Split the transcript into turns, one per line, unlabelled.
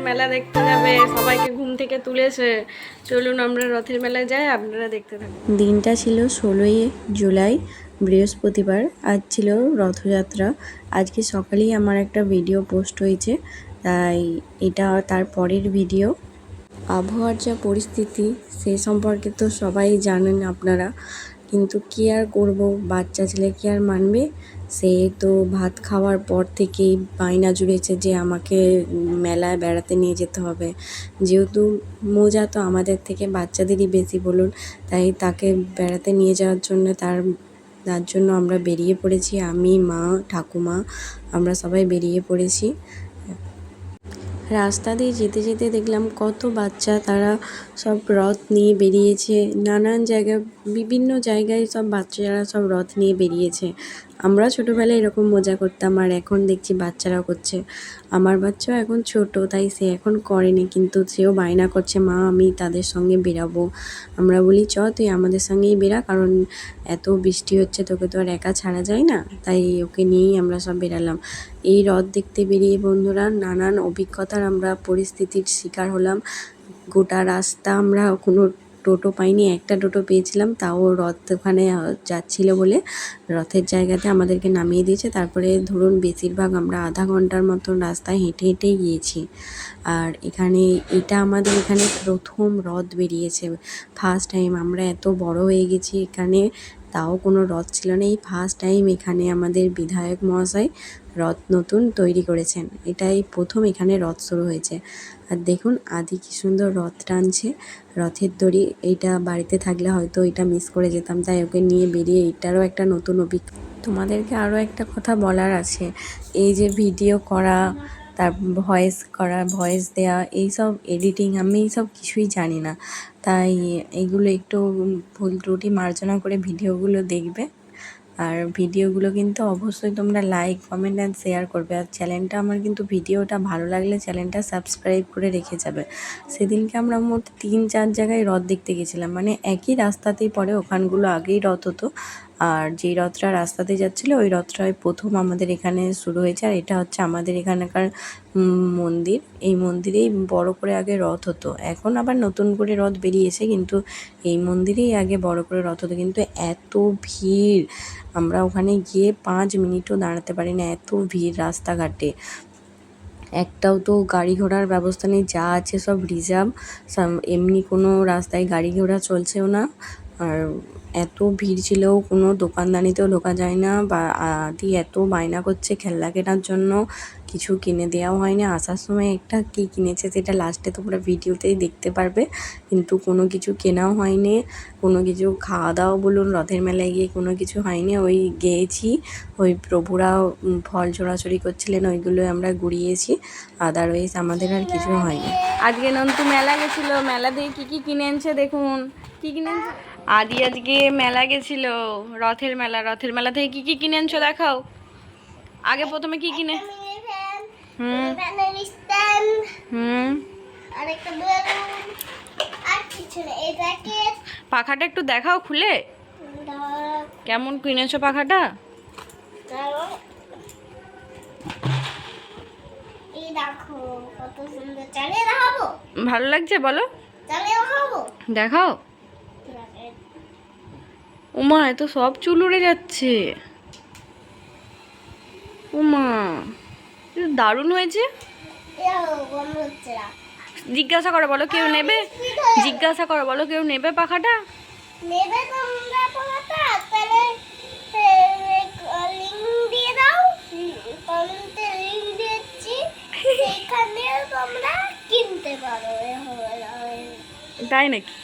মেলা দেখতে যাবে, সবাইকে ঘুম থেকে তুলেছে। চলুন আমরা রথের মেলায় যাই, আপনারা দেখতে থাকুন। দিনটা ছিল 16ই জুলাই, বৃহস্পতিবার। আজ ছিল রথযাত্রা। আজকে সকালেই আমার একটা ভিডিও পোস্ট হয়েছে, তাই এটা তার পরের ভিডিও। আবহাওয়ার যা পরিস্থিতি সে সম্পর্কে তো সবাই জানেন আপনারা, কিন্তু কী আর করব, বাচ্চা ছেলে কি আর মানবে। সে তো ভাত খাওয়ার পর থেকেই বায়না জুড়েছে যে আমাকে মেলায় বেড়াতে নিয়ে যেতে হবে। যেহেতু মজা তো আমাদের থেকে বাচ্চাদেরই বেশি বলুন, তাই তাকে বেড়াতে নিয়ে যাওয়ার জন্য তার জন্য আমরা বেরিয়ে পড়েছি। আমি, মা, ঠাকুমা, আমরা সবাই বেরিয়ে পড়েছি। রাস্তা দিয়ে যেতে যেতে দেখলাম কত বাচ্চা, তারা সব রথ নিয়ে বেরিয়েছে। নানান জায়গায়, বিভিন্ন জায়গায় সব বাচ্চারা সব রথ নিয়ে বেরিয়েছে। আমরা ছোটোবেলায় এরকম মজা করতাম, আর এখন দেখছি বাচ্চারাও করছে। আমার বাচ্চাও এখন ছোট, তাই সে এখন করেনি, কিন্তু সেও বায়না করছে, মা আমি তাদের সঙ্গে বেরাবো। আমরা বলি চ তুই আমাদের সঙ্গেই বেরা, কারণ এত বৃষ্টি হচ্ছে, তোকে তো আর একা ছাড়া যায় না। তাই ওকে নিয়েই আমরা সব বেরালাম। এই রথ দেখতে বেরিয়ে বন্ধুরা নানান অভিজ্ঞতার আমরা পরিস্থিতির শিকার হলাম। গোটা রাস্তা আমরা কোনো টোটো পাইনি, একটা টোটো পেয়েছিলাম, তাও রথ ওখানে যাচ্ছিল বলে রথের জায়গাতে আমাদেরকে নামিয়ে দিয়েছে। তারপরে ধরুন বেশিরভাগ আমরা আধা ঘন্টার মতন রাস্তায় হেঁটে হেঁটেই গিয়েছি। আর এটা আমাদের এখানে প্রথম রথ বেরিয়েছে, ফার্স্ট টাইম। আমরা এত বড় হয়ে গেছি, এখানে তাও কোনো রথ ছিল না। এই ফার্স্ট টাইম এখানে আমাদের বিধায়ক মহাশয় রথ নতুন তৈরি করেছেন, এটাই প্রথম এখানে রথ শুরু হয়েছে। আর দেখুন আদি কি সুন্দর রথ টানছে, রথের দড়ি। এইটা বাড়িতে থাকলে হয়তো এটা মিস করে যেতাম, তাই ওকে নিয়ে বেরিয়ে এটারও একটা নতুন অভিজ্ঞতা। তোমাদেরকে আরও একটা কথা বলার আছে, এই যে ভিডিও করা, তার ভয়েস দেওয়া, এইসব এডিটিং, আমি এইসব কিছুই জানি না। তাই এইগুলো একটু ভুল ত্রুটি মার্জনা করে ভিডিওগুলো দেখবে। আর ভিডিওগুলো কিন্তু অবশ্যই তোমরা লাইক, কমেন্ট অ্যান্ড শেয়ার করবে। আর চ্যানেলটা আমার কিন্তু ভিডিওটা ভালো লাগলে চ্যানেলটা সাবস্ক্রাইব করে রেখে যাবে। সেদিনকে আমরা মোট 3-4 জায়গায় রথ দেখতে গেছিলাম, মানে একই রাস্তাতেই পড়ে, ওখানগুলো আগেই রথ হতো। আর যেই রথটা রাস্তাতে যাচ্ছিলো ওই রথটাই প্রথম আমাদের এখানে শুরু হয়েছে। আর এটা হচ্ছে আমাদের এখানকার মন্দির। এই মন্দিরেই বড় করে আগে রথ হতো, এখন আবার নতুন করে রথ বেরিয়েছে, কিন্তু এই মন্দিরেই আগে বড় করে রথ হতো। কিন্তু এত ভিড়, আমরা ওখানে গিয়ে 5 মিনিটও দাঁড়াতে পারি না, এত ভিড় রাস্তাঘাটে। একটাও তো গাড়ি ঘোড়ার ব্যবস্থা নেই, যা আছে সব রিজার্ভ, এমনি কোনো রাস্তায় গাড়ি ঘোড়া চলছেও না। আর এত ভিড় ছিল, কোনো দোকানদানিতেও ঢোকা যায় না। বা আদি এত বায়না করছে খেলনা কেনার জন্য, কিছু কিনে দেওয়াও হয়নি। আসার সময় একটা কী কিনেছে সেটা লাস্টে তোমরা ভিডিওতেই দেখতে পারবে, কিন্তু কোনো কিছু কেনাও হয়নি। কোনো কিছু খাওয়া দাওয়া বলুন, রথের মেলায় গিয়ে কোনো কিছু হয়নি। ওই গিয়েছি, ওই প্রভুরা ফল ছোড়াছড়ি করছিলেন, ওইগুলো আমরা ঘুরিয়েছি, আদারওয়াইজ আমাদের আর কিছু হয়নি। আজকে নন্তু মেলা গেছিলো, মেলা দিয়ে কী কিনে এনেছে দেখুন। কী কিনে এনেছে আদি? আজকে মেলা গেছিল, রথের মেলা থেকে কী কিনে এনেছো দেখাও। আগে প্রথমে কি কিনে? পাখাটা একটু দেখাও খুলে, কেমন কিনেছো পাখাটা? ভালো লাগছে বলো, দেখাও। উমা এ তো সব চুল উড়ে যাচ্ছে। উমা দারুণ হয়েছে। জিজ্ঞাসা করো বলো কেউ নেবে, জিজ্ঞাসা করো বলো কেউ নেবে পাখাটা? নেবে তোমরা পাখাটা? তাহলে লিংক দিয়ে দাও, কমেন্টে লিংক দিয়েছি, সেখানে তোমরা কিনতে পারো। তাই নাকি?